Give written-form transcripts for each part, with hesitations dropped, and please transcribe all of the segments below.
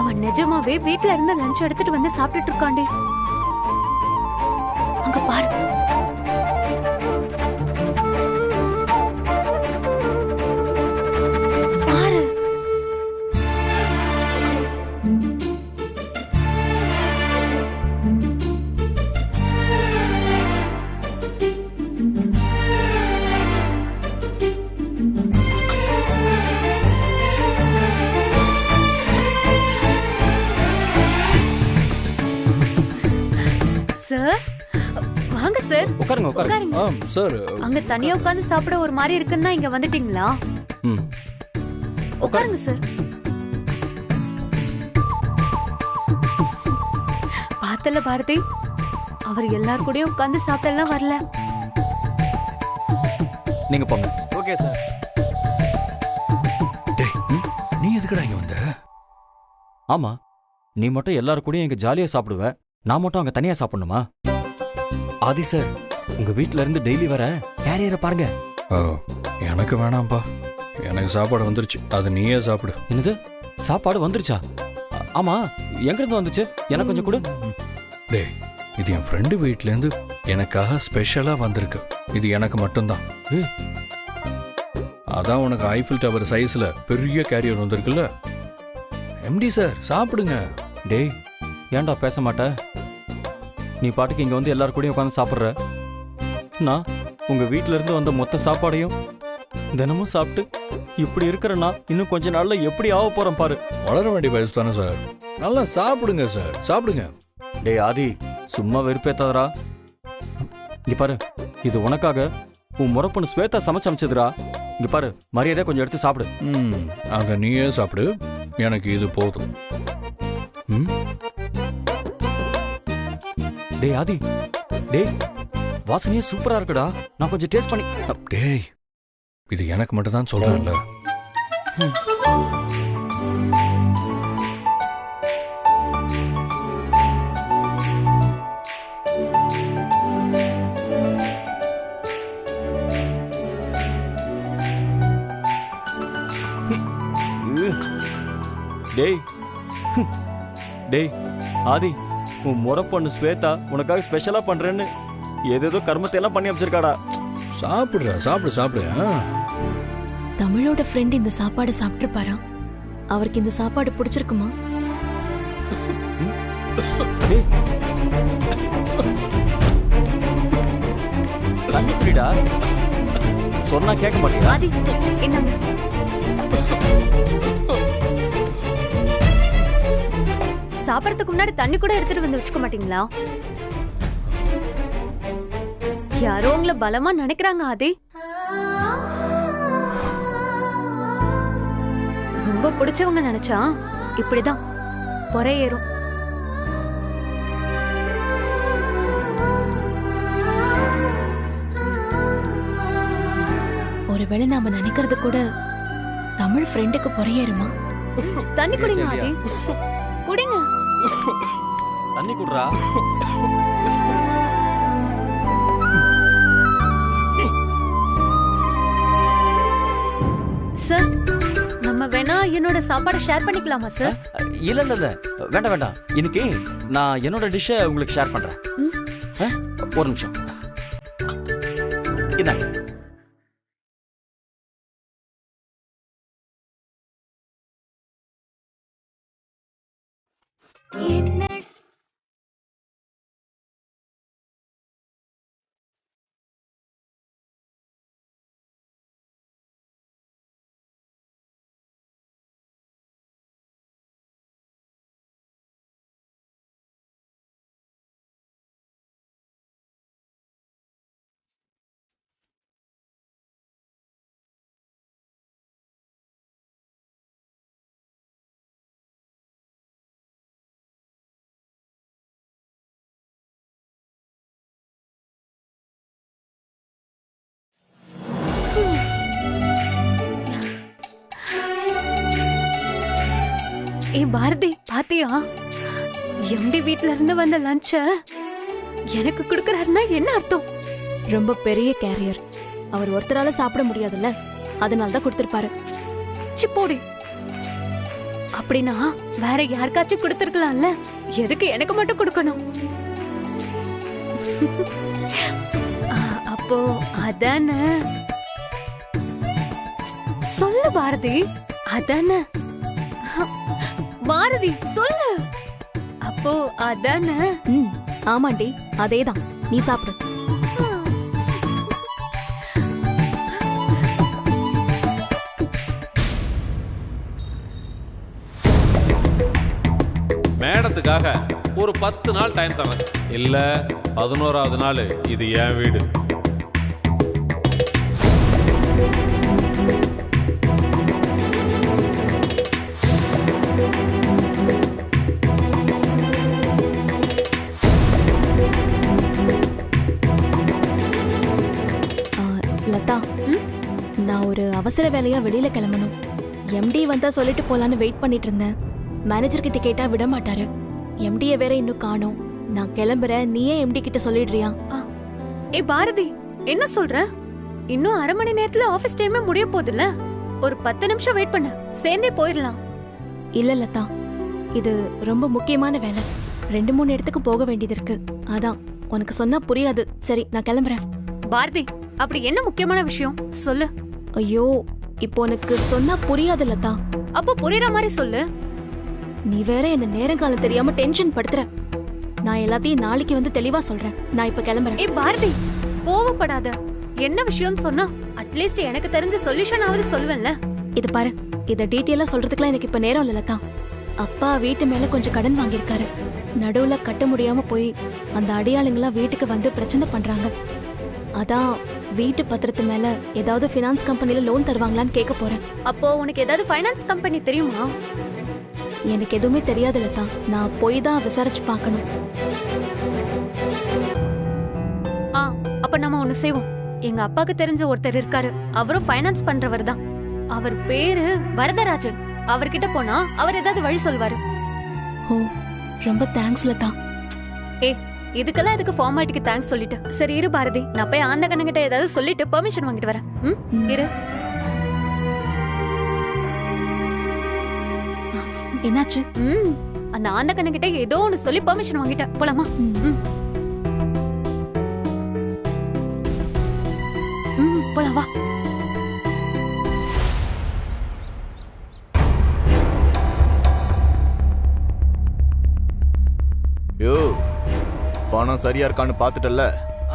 அவன் நிஜமாவே வீட்ல இருந்து லஞ்ச் எடுத்துட்டு வந்து சாப்பிட்டுட்டு இருக்காண்டி. அங்க பாரு. பாரு. சார் வாங்க சார். உட்காருங்க உட்காருங்க. சார் அங்க தனியா உட்கார்ந்து சாப்பிட ஒரு மாதிரி இருக்குன்னா இங்க வந்துட்டீங்களா? உட்காருங்க சார். பார்த்தல பாரதி, அவர் எல்லார் கூடயும் உட்கார்ந்து சாப்பிடலாம் வரல. நீங்க போங்க. Okay sir. டேய் நீ எதுக்குடா இங்க வந்த? ஆமா, நீ மட்டும் எல்லாரும் கூடயும் இங்க ஜாலியா சாப்பிடுவ, நான் மட்டும் அங்க தனியா சாப்பிடணுமா? ஆதி சார், உங்க வீட்ல இருந்து டெய்லி வர கேரியரை பாருங்க. எனக்கு வேணாம்ப்பா, எனக்கு சாப்பாடு வந்துருச்சு, அது நீயே சாப்பிடு. என்னது சாப்பாடு வந்துருச்சா? ஆமா, எங்க இருந்து வந்துச்சு? எனக்கு கொஞ்சம் கொடு. டேய், இது என் ஃப்ரெண்டு வீட்லேருந்து எனக்காக ஸ்பெஷலா வந்திருக்கு. இது எனக்கு மட்டும்தான். அதான் உனக்கு ஐஃபில் டவர் சைஸ்ல பெரிய கேரியர் வந்திருக்குல்ல. எம்டி சார் சாப்பிடுங்க. டேய், ஏன்டா பேச மாட்ட? நீ பாட்டுக்கு இங்க வந்து எல்லாரும் கூடயும் உட்காந்து சாப்பிட்ற. நான் உங்க வீட்ல இருந்து வந்த மொத்த சாப்பாடையும் தினமும் சாப்பிட்டு இப்படி இருக்கிறனா இன்னும் கொஞ்ச நாள்ல எப்படி ஆக போறேன் பாரு. வளர வேண்டிய வயசு தானே சார், நல்லா சாப்பிடுங்க சார், சாப்பிடுங்க. டேய் ஆதி, சும்மா வெறுப்பேத்தாதரா. இங்க பாரு, இது உனக்காக உன் முறப்பொண்ணு ஸ்வேதா சமைச்சதுரா. இங்க பாரு, மரியாதை கொஞ்சம் எடுத்து சாப்பிடு. அதை நீயே சாப்பிடு, எனக்கு இது போதும். டேய் ஆதி, டேய் வாசனையே சூப்பரா இருக்குடா, நான் கொஞ்சம் டேஸ்ட் பண்ணி. டேய், இது எனக்கு மட்டும் தான் சொல்றேன்ல. டேய் டேய் ஆதி, உன் முறப்பொண்ணு ஸ்வேதா உனக்காக ஸ்பெஷலா பண்றேன்னு ஏதேதோ கர்மத்தை எல்லாம் பண்ணி அமைச்சிருக்காடா. சாப்பிடுறா, சாப்பிடு சாப்பிடு. தமிழோட ஃப்ரெண்ட் இந்த சாப்பாடு சாப்பிட்டுருப்பாரா? அவருக்கு இந்த சாப்பாடு பிடிச்சிருக்குமா? தண்ணி குடிடா, சொன்னா கேட்க மாட்டேங்க. ஆதி என்னங்க? சாப்பிடறதுக்கு முன்னாடி தண்ணி கூட எடுத்துட்டு வந்து வச்சுக்க மாட்டீங்களா? யாரோ உங்களை பலமா நினைக்கிறாங்க ஆதி. ரொம்ப பிடிச்சவங்க நினைச்சா இப்படிதான் பொறை ஏறும். ஒருவேளை நாம நினைக்கிறது கூட தமிழ் ஃப்ரெண்டுக்கு பொறையேறுமா? தண்ணி குடிங்க ஆதி, குடிங்க. தண்ணி குடுறா. சார், நம்ம வேணா என்னோட சாப்பாடை ஷேர் பண்ணிக்கலாமா சார்? இல்ல இல்ல இல்ல, வேண்டாம் வேண்டாம். இன்னைக்கு நான் என்னோட டிஷ்ஷை உங்களுக்கு ஷேர் பண்றேன். ஒரு நிமிஷம். இதாங்க. ஏ பாரதி, பாத்தியா? எம்டி வீட்ல இருந்து வந்த லஞ்ச எனக்கு கொடுக்கறாருன்னா என்ன அர்த்தம்? ரொம்ப பெரிய கேரியர், அவர் ஒருத்தரால சாப்பிட முடியாதுல்ல, அதனால தான் கொடுத்திருப்பாரு. சிப்போடி, அப்படின்னா வேற யாருக்காச்சும் கொடுத்துருக்கலாம்ல, எதுக்கு எனக்கு மட்டும் கொடுக்கணும்? அப்போ அதானே சொல்லு பாரதி, அதானே பாரதி சொல்லு. அப்போ அதானே? ஆமாண்டி, அதேதான். நீ சாப்பிடு. மேடத்துக்காக ஒரு 10 நாள் டைம் தரேன். இல்ல 11வது நாள் இது என் வீடு. லதா, நான் ஒரு அவசர வேலையா வெளியில கிளம்பணும். எம்டி வந்தா சொல்லிட்டு போலான்னு வெயிட் பண்ணிட்டு இருந்தேன். மேனேஜர் கிட்ட கேட்டா விட மாட்டாரு. எம்டியை வேற இன்னும் காணோம். நான் கிளம்புறேன், நீயே எம்டி கிட்ட சொல்லிடுறியா? ஏ பாரதி, என்ன சொல்ற? இன்னும் அரை மணி நேரத்துல ஆபீஸ் டைமே முடிய போகுதுல்ல, ஒரு 10 நிமிஷம் வெயிட் பண்ணு, சேர்ந்தே போயிடலாம். இல்ல லதா, இது ரொம்ப முக்கியமான வேலை. 2-3 இடத்துக்கு போக வேண்டியது இருக்கு. அதான் உனக்கு சொன்னா புரியாது. சரி, நான் கிளம்புறேன். பாரதி, அப்படி என்ன முக்கியமான விஷயம் சொல்லு. ஐயோ, இப்போ உனக்கு சொன்னா புரியாது லதா. அப்போ புரியுற மாதிரி சொல்லு. நீ வேற என்ன நேரங்காலம் தெரியாம டென்ஷன் படுத்துற. நான் எல்லாத்தையும் நாளைக்கு வந்து தெளிவா சொல்றேன். நான் இப்ப கிளம்புறேன். ஏ பாரதி, கோவப்படாத. என்ன விஷயம்னு சொன்னா அட்லீஸ்ட் எனக்கு தெரிஞ்ச சொல்யூஷன் ஆவது சொல்லுவேன்ல. இது பாரு, இத டீட்டெயிலா சொல்றதுக்குலாம் எனக்கு இப்ப நேரம் இல்ல லதா. அப்பா வீட்டு மேல கொஞ்சம் கடன் வாங்கியிருக்காரு. நடுவுல கட்ட முடியாம போய் அந்த அடியாளுங்களா வீட்டுக்கு வந்து பிரச்சனை பண்றாங்க. அதான் வீட்டு பத்திரத்து மேல ஏதாவது பினான்ஸ் கம்பெனில லோன் தருவாங்களான்னு கேட்க போறேன். அப்போ உனக்கு ஏதாவது ஃபைனான்ஸ் கம்பெனி தெரியுமா? எனக்கு எதுவுமே தெரியாது லதா. நான் போய் தான் விசாரிச்சு பார்க்கணும். அப்ப நம்ம ஒண்ணு செய்வோம். எங்க அப்பாக்கு தெரிஞ்ச ஒருத்தர் இருக்காரு. அவரும் ஃபைனான்ஸ் பண்றவர் தான். அவர் பேரு வரதராஜன். அவர்கிட்ட போனா அவர் ஏதாவது வழி சொல்வாரு. ஓ, ரொம்ப தேங்க்ஸ் லதா. ஏ, இதுக்கெல்லாம் இதுக்கு ஃபார்மாலிட்டிக்கு தேங்க்ஸ் சொல்லிட்டு. சரி இரு பாரதி, நான் போய் ஆந்த கண்ணங்கிட்ட ஏதாவது சொல்லிட்டு பெர்மிஷன் வாங்கிட்டு வரேன். இரு. என்னாச்சு? அந்த ஆந்த கண்ணங்கிட்ட ஏதோ ஒன்னு சொல்லி பெர்மிஷன் வாங்கிட்டேன். போலாமா? போலாம் வா. யோ, பணம் சரியா இருக்கான்னு பாத்துட்டல்ல?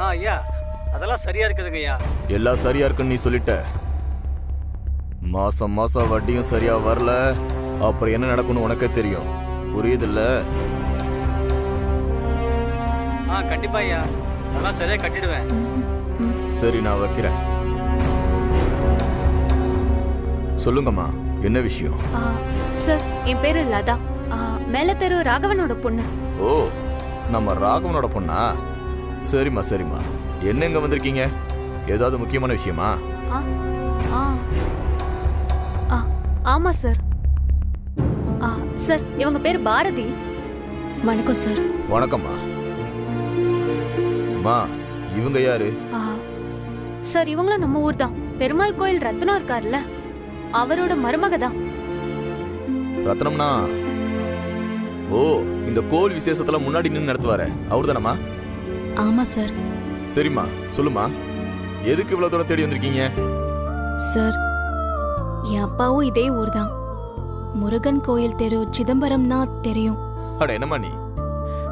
ஐயா, அதெல்லாம் சரியா இருக்குதுங்க ஐயா. எல்லாம் சரியா இருக்குன்னு நீ சொல்லிட்ட. மாசம் மாசம் வட்டியும் சரியா வரல, அப்புறம் என்ன நடக்கும்னு உனக்கே தெரியும். புரியுதுல்ல? கண்டிப்பா ஐயா, அதெல்லாம் சரியா கட்டிடுவேன். சரி, நான் வைக்கிறேன். சொல்லுங்கம்மா, என்ன விஷயம்? சார், என் பேரு லதா. மேலத்தெரு ராகவனோட பொண்ணு. ஓ, நம்ம ராகவனோட பொண்ணா? சரிம்மா சரிம்மா. என்ன இங்க வந்திருக்கீங்க? ஏதாவது முக்கியமான விஷயமா? ஆமா சார். சார், இவங்க பேர் பாரதி. வணக்கம் சார். வணக்கம்மா. மா, இவங்க யாரு? சார், இவங்களும் நம்ம ஊர் தான். பெருமாள் கோயில் ரத்னம் இருக்காருல்ல, அவரோட மருமக தான். ரத்னம்னா? ஓ, இந்த கோவில் விசேஷத்துல முன்னாடி நின்று நடத்துவாரு அவர் தானம்மா? ஆமா சார். சரிம்மா, சொல்லுமா, எதுக்கு இவ்வளவு தூரம் தேடி வந்திருக்கீங்க? சார், என் அப்பாவும் இதே ஊர் தான். முருகன் கோயில் தெரு சிதம்பரம்னா தெரியும். அட என்னம்மா நீ,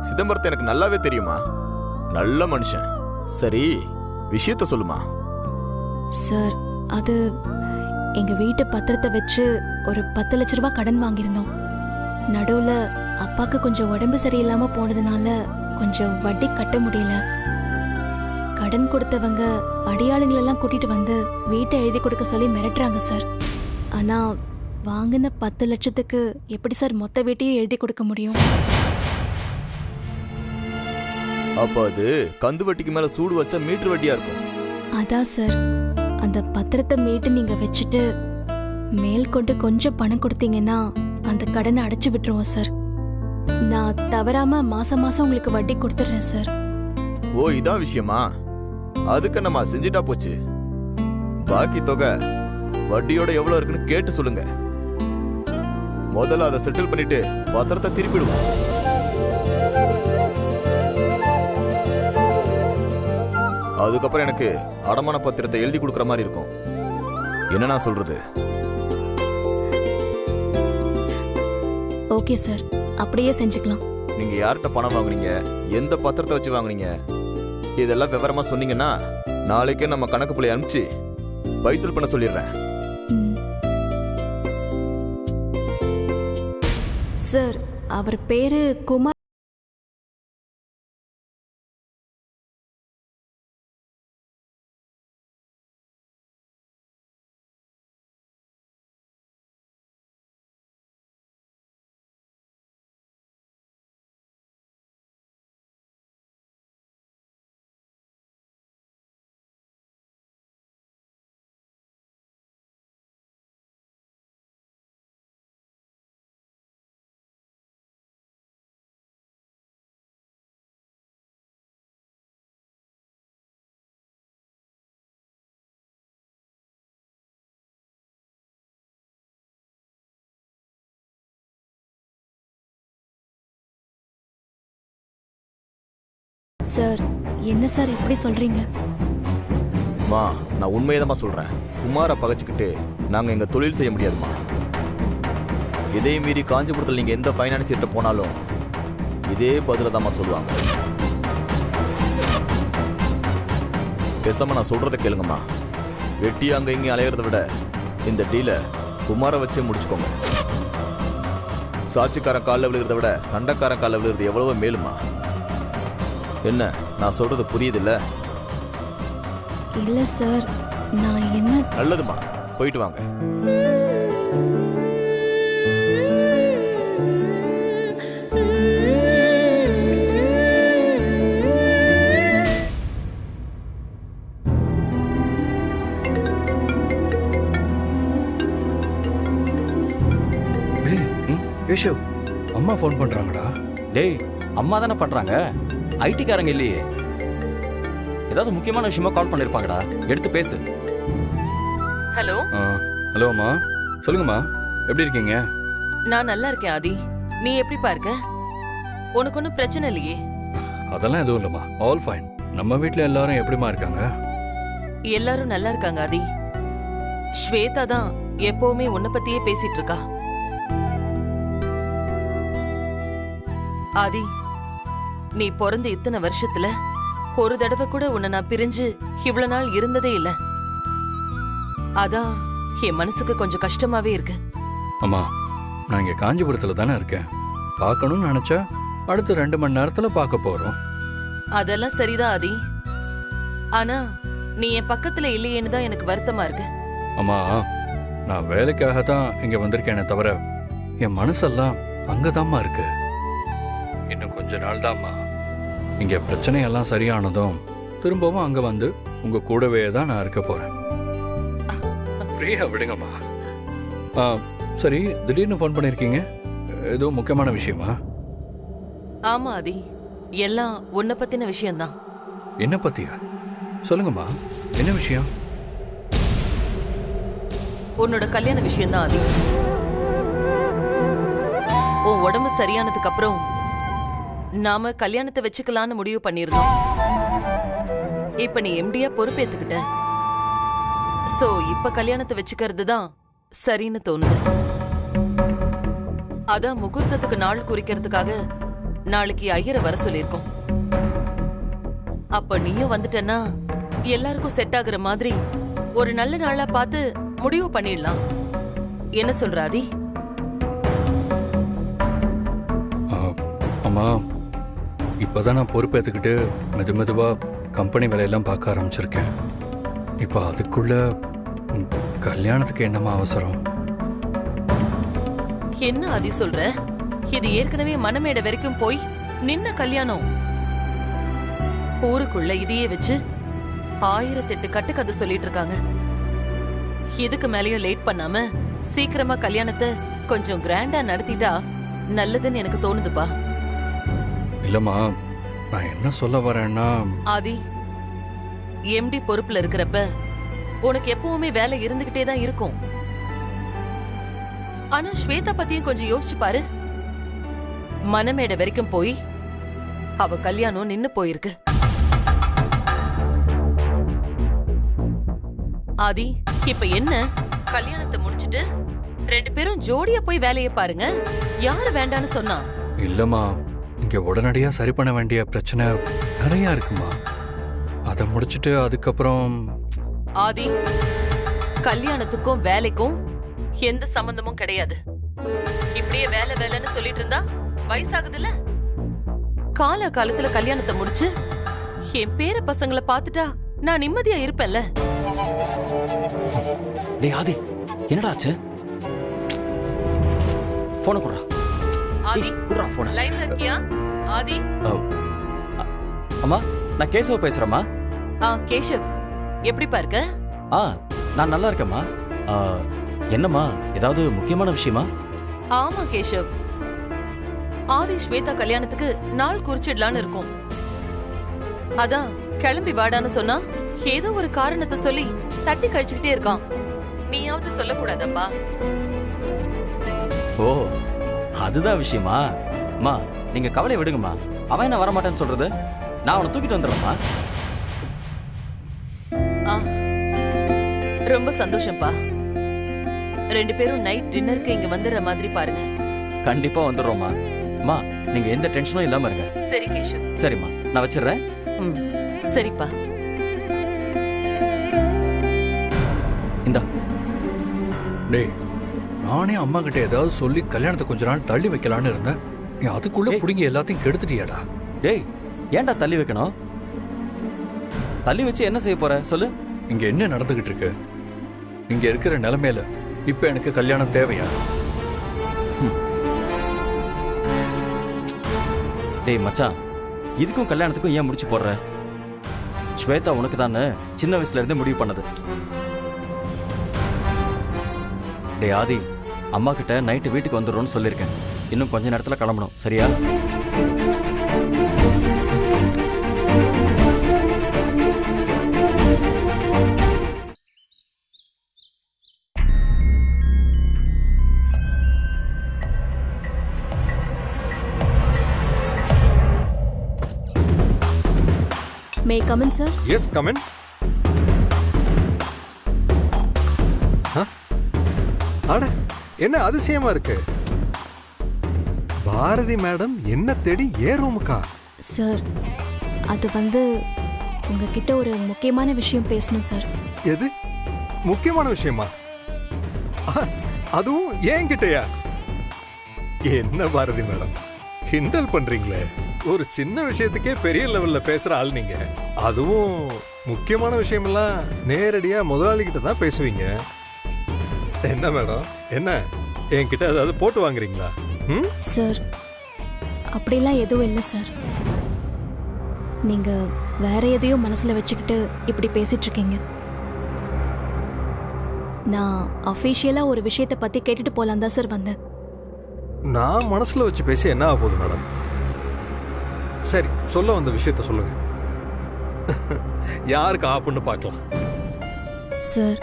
சிதம்பரத்தை எனக்கு நல்லாவே தெரியுமா. நல்ல மனுஷன். சரி, விஷயத்த சொல்லுமா. சார், அது எங்க வீட்டு பத்திரத்தை வச்சு ஒரு 10 லட்ச ரூபாய் கடன் வாங்கியிருந்தோம். நடுவுல அப்பாக்கு கொஞ்சம் உடம்பு சரியில்லாம போனதுனால கொஞ்சம் வட்டி கட்ட முடியல. கடன் கொடுத்தவங்க அடியாளுங்களெல்லாம் கூட்டிட்டு வந்து வீட்டை எழுதி கொடுக்க சொல்லி மிரட்டுறாங்க சார். ஆனா வாங்கின 10 லட்சத்துக்கு எப்படி சார் மொத்த வீட்டையும் எழுதி கொடுக்க முடியும்? அப்ப அது கந்து வட்டிக்கு மேல சூடு வச்சா மீட்டர் வட்டியா இருக்கும். அதான் சார், அந்த பத்திரத்தை மீட்டு நீங்க வச்சுட்டு மேல் கொண்டு கொஞ்சம் பணம் கொடுத்தீங்கன்னா அந்த கடனை அடைச்சு விட்டுருவோம் சார். நான் தவறாம மாசம் மாசம் உங்களுக்கு வட்டி கொடுத்துடுறேன் சார். ஓ, இதான் விஷயமா? அதுக்கு நம்ம செஞ்சுட்டா போச்சு. பாக்கி தொகை வட்டியோட எவ்வளவு இருக்குன்னு கேட்டு சொல்லுங்க. முதல்ல அதை செட்டில் பண்ணிட்டு பத்திரத்தை திருப்பிடுவோம். அதுக்கப்புறம் எனக்கு அடமான பத்திரத்தை எழுதி கொடுக்குற மாதிரி இருக்கும். என்ன நான் சொல்றது? ஓகே சார், அப்படியே செஞ்சுக்கலாம். நீங்க யார்கிட்ட பணம் வாங்குனீங்க, எந்த பத்திரத்தை வச்சு வாங்குனீங்க, இதெல்லாம் விவரமா சொன்னீங்கன்னா நாளைக்கே நம்ம கணக்கு பிள்ளை அனுப்பிச்சு பைசல் பண்ண சொல்லிடுறேன். ம். சார், அவர் பேரு குமார். சார், என்ன சார் இப்படி சொல்றீங்க? மா, நான் உண்மையதாம்மா சொல்றேன். குமாரை பகைச்சுக்கிட்டு நாங்க எங்க தொழில் செய்ய முடியாதுமா. இதே மீறி காஞ்சிபுரத்தில் நீங்க எந்த ஃபைனான்சியர்கிட்ட போனாலும் இதே பதில தாம்மா சொல்லுவாங்க. பேசாம நான் சொல்றதை கேளுங்கம்மா. வெட்டி அங்க இங்கே அலையிறத விட இந்த டீலை குமாரை வச்சே முடிச்சுக்கோங்க. சாட்சிக்காரன் காலில் விழுகிறத விட சண்டைக்காரன் காலில் விழுகிறது எவ்வளவோ மேலுமா. என்ன நான் சொல்றது புரியுதுல்ல? இல்ல சார், நான் என்ன... நல்லதுமா, போயிட்டு வாங்க. யேஷு, அம்மா ஃபோன் பண்றாங்கடா. டேய், அம்மா தானே பண்றாங்க, ஐடிக்காரங்க இல்லையே. ஏதாவது முக்கியமான விஷயமா கால் பண்ணிருப்பாங்கடா, எடுத்து பேசு. ஹலோ. ஹலோ அம்மா, சொல்லுங்கம்மா, எப்படி இருக்கீங்க? நான் நல்லா இருக்கேன் ஆதி. நீ எப்படிப்பா இருக்க? உனக்கு ஒன்றும் பிரச்சனை இல்லையே? அதெல்லாம் எதுவும் இல்லைம்மா, ஆல் ஃபைன். நம்ம வீட்டில் எல்லாரும் எப்படிமா இருக்காங்க? எல்லாரும் நல்லா இருக்காங்க ஆதி. ஸ்வேதா தான் எப்பவுமே உன்னை பத்தியே பேசிட்டு இருக்கா. ஆதி, நீ பிறந்த இத்தனை வருஷத்துல ஒரு தடவை கூட உன்னை நான் பிரிஞ்சு இவ்வளவு நாள் இருந்ததே இல்ல. அதான் என் மனசுக்கு கொஞ்சம் கஷ்டமாவே இருக்கு. அம்மா, நான் இங்கே காஞ்சிபுரத்தில் தானே இருக்கேன். பார்க்கணும்னு நினச்சா அடுத்த 2 மணி நேரத்தில் பார்க்க போகிறோம். அதெல்லாம் சரிதான் ஆதி. ஆனா நீ என் பக்கத்துல இல்லையேன்னு தான் எனக்கு வருத்தமா இருக்கு. அம்மா, நான் வேலைக்காக தான் இங்கே வந்திருக்கேனே தவிர என் மனசெல்லாம் அங்கதாம்மா இருக்கு. இன்னும் கொஞ்ச நாள் தான்மா. இங்கே பிரச்சனையெல்லாம் சரியானதும் திரும்பவும் அங்கே வந்து உங்கள் கூடவே தான் நான் இருக்க போகிறேன். ஃப்ரீயாக விடுங்கம்மா. சரி, திடீர்னு ஃபோன் பண்ணியிருக்கீங்க, ஏதோ முக்கியமான விஷயமா? ஆமா ஆதி, எல்லாம் உன்னை பத்தின விஷயம்தான். என்ன பத்தியா? சொல்லுங்கம்மா, என்ன விஷயம்? உன்னோட கல்யாண விஷயம்தான் ஆதி. உன் உடம்பு சரியானதுக்கு அப்புறம் நாம கல்யாணத்தை வச்சுக்கலான்னு முடிவு பண்ணிருந்தோம். இப்ப நீ எம்டியா பொறுப்பேத்துக்கிட்ட. சோ இப்ப கல்யாணத்தை வச்சுக்கிறது தான் சரின்னு தோணுது. அதான் முகூர்த்தத்துக்கு நாள் குறிக்கிறதுக்காக நாளைக்கு ஐயரை வர சொல்லியிருக்கோம். அப்ப நீயும் வந்துட்டேன்னா எல்லாருக்கும் செட் ஆகுற மாதிரி ஒரு நல்ல நாளா பார்த்து முடிவு பண்ணிடலாம். என்ன சொல்ற ஆதி? அம்மா, இப்போதான் நான் பொறுப்பேற்றுக்கிட்டு மெதுவாக கம்பெனி வேலையெல்லாம் பார்க்க ஆரம்பிச்சிருக்கேன். இப்போ அதுக்குள்ள கல்யாணத்துக்கு என்னம்மா அவசரம்? என்ன ஆதி சொல்ற? இது ஏற்கனவே மனமேடை வரைக்கும் போய் நின்ன கல்யாணம். ஊருக்குள்ள இதையே வச்சு 1008 கட்டுக்கதை சொல்லிட்டு இருக்காங்க. இதுக்கு மேலேயும் லேட் பண்ணாம சீக்கிரமா கல்யாணத்தை கொஞ்சம் கிராண்டா நடத்திட்டா நல்லதுன்னு எனக்கு தோணுதுப்பா. இல்லம்மா, நான் என்ன சொல்ல வரேன்னா... ஆதி, எம்டி பொறுப்புல இருக்கிறப்ப உனக்கு எப்பவுமே வேலை இருந்துகிட்டே தான் இருக்கும். ஆனா ஸ்வேதா பத்தியும் கொஞ்சம் யோசிச்சு பாரு. மனமேடை வரைக்கும் போய் அவ கல்யாணம் நின்னு போயிருக்கு. ஆதி, இப்ப என்ன? கல்யாணத்தை முடிச்சிட்டு 2 பேரும் ஜோடியா போய் வேலையை பாருங்க. யாரு வேண்டான்னு சொன்னா? இல்லம்மா, இங்க உடனடியா சரி பண்ண வேண்டிய பிரச்சனை நிறைய இருக்குமா. அதை முடிச்சிட்டு அதுக்கப்புறம். ஆதி, கல்யாணத்துக்கும் வேலைக்கும் எந்த சம்பந்தமும் கிடையாது. இப்படியே வேலை வேலைன்னு சொல்லிட்டு இருந்தா வயசாகுதுல்ல. கால காலத்துல கல்யாணத்தை முடிச்சு என் பேர பசங்களை பார்த்துட்டா நான் நிம்மதியா இருப்பேன்ல. டேய் ஆதி, என்னடா ஆச்சு? போனை குடுறா. ஆதி, குடுறா போனை. லைன்ல இருக்கியா? ஆதி. அம்மா, நான் கேசவ பேசுறேம்மா. கேஷவ், எப்படிப்பா இருக்க? நான் நல்லா இருக்கேம்மா. என்னம்மா, ஏதாவது முக்கியமான விஷயமா? ஆமா கேஷவ், ஆதி ஸ்வேதா கல்யாணத்துக்கு நாள் குறிச்சிடலான்னு இருக்கும். அதான் கிளம்பி வாடான்னு சொன்னா ஏதோ ஒரு காரணத்தை சொல்லி தட்டி கழிச்சுக்கிட்டே இருக்கான். நீயாவது சொல்லக்கூடாதப்பா? ஓ, அதுதான் விஷயமா? அம்மா, நீங்க கவலை விடுங்கம்மா. அவன் என்ன வரமாட்டேன்னு சொல்றது? நான் அவனை தூக்கிட்டு வந்துடுறேம்மா. ரொம்ப சந்தோஷம்ப்பா. 2 பேரும் நைட் டின்னருக்கு இங்க வந்துடுற மாதிரி பாருங்க. கண்டிப்பா வந்துடுறோம்மா. அம்மா, நீங்க எந்த டென்ஷனும் இல்லாம இருங்க. சரி கேஷவ். சரிம்மா, நான் வச்சிடுறேன். சரிப்பா. இந்தா. டேய், நானே அம்மா கிட்ட ஏதாவது சொல்லி கல்யாணத்தை கொஞ்ச நாள் தள்ளி வைக்கலான்னு இருந்தேன். நீ அதுக்குள்ள புடிங்கி எல்லாத்தையும் கெடுத்துட்டியாடா. டேய், ஏன்டா தள்ளி வைக்கணும்? தள்ளி வச்சு என்ன செய்ய போற சொல்லு? இங்க என்ன நடந்துகிட்டு இருக்கு? இங்க இருக்கிற நிலைமையில இப்ப எனக்கு கல்யாணம் தேவையா? டேய் மச்சான், இதுக்கும் கல்யாணத்துக்கும் ஏன் முடிச்சு போடுற? ஸ்வேதா உனக்கு தானே சின்ன வயசுல இருந்தே முடிவு பண்ணது. டேய் ஆதி, அம்மா கிட்ட நைட்டு வீட்டுக்கு வந்துடுறோம்னு சொல்லியிருக்கேன். இன்னும் கொஞ்ச நேரத்துல கிளம்பணும், சரியா? May I come in, sir? Yes, come in. அட, என்ன அதிசயமா இருக்கு. பாரதி மேடம் என்ன தேடி ஏ ரூமுக்கா? சார், அது உங்ககிட்ட ஒரு முக்கியமான விஷயம் பேசணும் சார். எது முக்கியமான விஷயமா? அதுவும் ஏன்கிட்டயா? என்ன பாரதி மேடம், கிண்டல் பண்றீங்களே? ஒரு சின்ன விஷயத்துக்கே பெரிய லெவல்ல பேசுற ஆள் நீங்க. அதுவும் முக்கியமான விஷயமெல்லாம் நேரடியா முதலாளி கிட்ட தான் பேசுவீங்க. என்ன மேடம், என்ன என்கிட்ட ஏதாவது போட்டு வாங்குறீங்களா? சார், அப்படிலாம் எதுவும் இல்லை சார். நீங்க வேற எதையோ மனசுல வச்சுக்கிட்டு இப்படி பேசிட்டு இருக்கீங்க. நான் அஃபீஷியலா ஒரு விஷயத்தை பத்தி கேட்டுட்டு போலாம் தான் சார் வந்தேன். நான் மனசுல வச்சு பேசி என்ன ஆக போகுது மேடம்? சரி, சொல்ல வந்த விஷயத்த சொல்லுங்க. யாருக்கு ஆப்புன்னு பார்க்கலாம். சார்,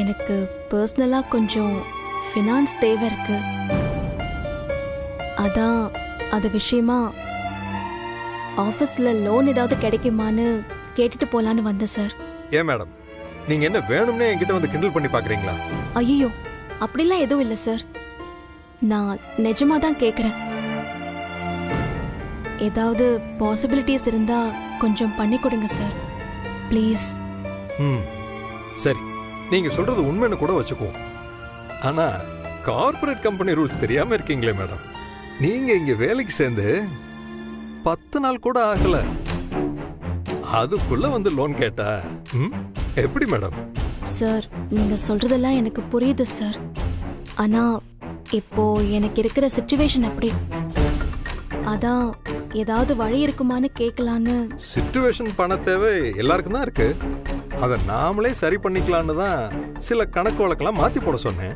எனக்கு பர்சனலா கொஞ்சம் ஃபினான்ஸ் தேவை இருக்கு. அதான் அது விஷயமா ஆஃபீஸ்ல லோன் ஏதாவது கிடைக்குமான்னு கேட்டுட்டு போலான்னு வந்தேன் சார். ஏன் மேடம், நீங்க என்ன வேணும்னே என்கிட்ட வந்து கிண்டல் பண்ணி பாக்குறீங்களா? ஐயோ, அப்படிலாம் எதுவும் இல்லை சார். நான் நிஜமா தான் கேட்குறேன். ஏதாவது பாசிபிலிட்டிஸ் இருந்தா கொஞ்சம் பண்ணி கொடுங்க சார், ப்ளீஸ். சரி, நீங்க சொல்றது உண்மைன்னு கூட வச்சுக்குவோம். ஆனா கார்ப்பரேட் கம்பெனி ரூல்ஸ் தெரியாம இருக்கீங்களே மேடம். நீங்க இங்க வேலைக்கு சேர்ந்து 10 நாள் கூட ஆகல, அதுக்குள்ள வந்து லோன் கேட்டா எப்படி மேடம்? சார், நீங்க சொல்றதெல்லாம் எனக்கு புரியுது சார். ஆனா இப்போ எனக்கு இருக்கிற சிச்சுவேஷன் அப்படி. அதான் ஏதாவது வழி இருக்குமான்னு கேட்கலான்னு. சிச்சுவேஷன் பண தேவை எல்லாருக்கும் தான் இருக்கு. அதை நாமளே சரி பண்ணிக்கலான்னு தான் சில கணக்கு வழக்கெல்லாம் மாத்தி போட சொன்னேன்.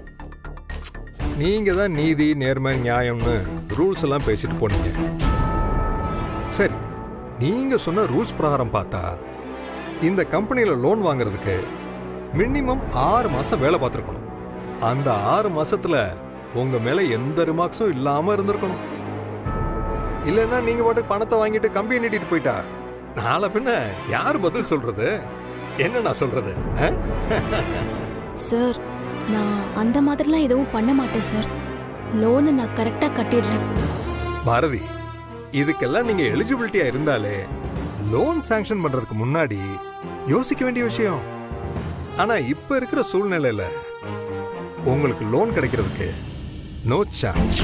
நீங்க தான் நீதி, நேர்மை, நியாயம்னு ரூல்ஸ் எல்லாம் பேசிட்டு போனீங்க. சரி, நீங்க சொன்ன ரூல்ஸ் பிரகாரம் பார்த்தா இந்த கம்பெனியில லோன் வாங்குறதுக்கு மினிமம் 6 மாசம் வேலை பார்த்துருக்கணும். அந்த 6 மாசத்துல உங்க மேல எந்த ரிமார்க்ஸும் இல்லாம இருந்திருக்கணும். இல்லைன்னா நீங்க பாட்டு பணத்தை வாங்கிட்டு கம்பியை நீட்டிட்டு போயிட்டா நாளை பின்ன யார் பதில் சொல்றது? என்ன நான் சொல்றது? சார் நான் அந்த மாதிரிலாம் எதுவும் பண்ண மாட்டேன் சார். லோனை நான் கரெக்டா கட்டிடுறேன். பாரதி, இதுக்கெல்லாம் நீங்க எலிஜிபிலிட்டியா இருந்தாலே லோன் சாங்ஷன் பண்றதுக்கு முன்னாடி யோசிக்க வேண்டிய விஷயம். ஆனா இப்ப இருக்கிற சூழ்நிலையில உங்களுக்கு லோன் கிடைக்கிறதுக்கு நோ சான்ஸ்.